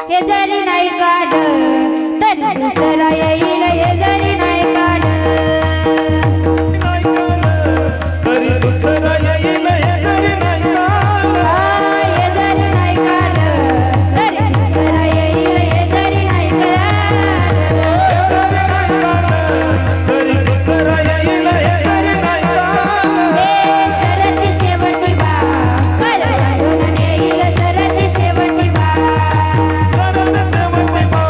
हे जरी नाही काढ तर दुसरा येईल हे जरी नाही काढ तरी दुसरा येईल हे जरी नाही काढ हे जरी नाही काढ तरी दुसरा येईल हे जरी नाही काढ तरी दुसरा येईल हे जरी नाही काढ सरती शेवटी बा काल काढून नेईल सरती शेवटी बा सरत शेवटी बा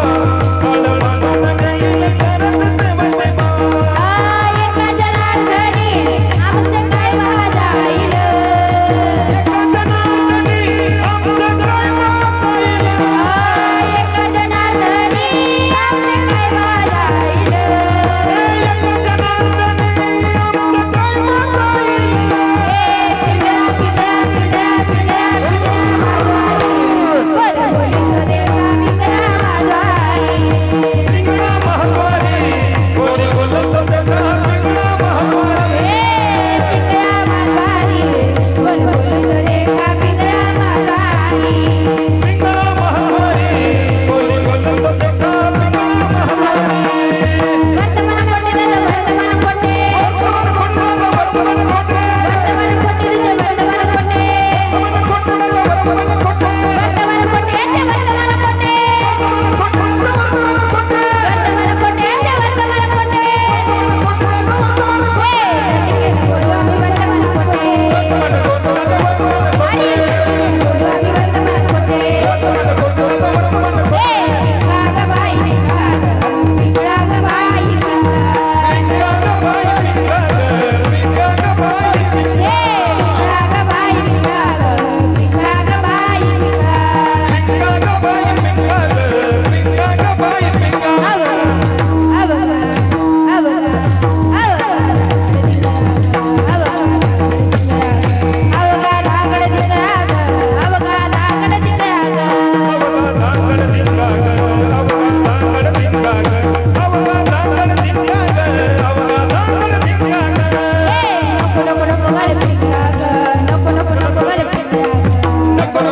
काल काढून नेईल सरत शेवटी बा एका जनार्दनी आमचं काय वाजाईल एका जनार्दनी आमचं काय वाजाईल एका जनार्दनी आमचं काय वाजाईल एका जनार्दनी आमचं काय वाजाईल पिंगळा पिंगळा पिंगळा पिंगळा पिंगळा बोलीचो देवा पिंगळा वाजवाई पिंगळा महत्वारी कोणी बोलतो त्याचा पिंगळा महत्वारी पिंगळा वाजवाई बोलीचो देवा पिंगळा वाजवाई पिंगळा महत्वारी कोणी बोलतो त्याचा पिंगळा महत्वारी वर्तमान कोटे वर्तमान कोटे वर्तमान कोटे तुझे वर्तमान कोटे वर्तमान कोटे वर्तमान कोटे वर्तमान कोटे वर्तमान कोटे वर्तमान कोटे हे बोलू आम्ही वर्तमान कोटे आणि बोलू आम्ही वर्तमान कोटे हे पिंगळा ग बाई पिंगळा ग बाई पिंगळा पिंगळा ग बाई पिंगळा हे पिंगळा ग बाई पिंगळा ग बाई पिंगळा ग बाई पिंगळा ग बाई पिंगळा धांगड दिंगा ग अवघा धांगड दिंगा ग अवघा धांगड दिंगा ग अवघा धांगड दिंगा ग नको नको नको घर पिंगा ग नको नको नको घर पिंगा ग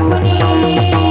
कुणी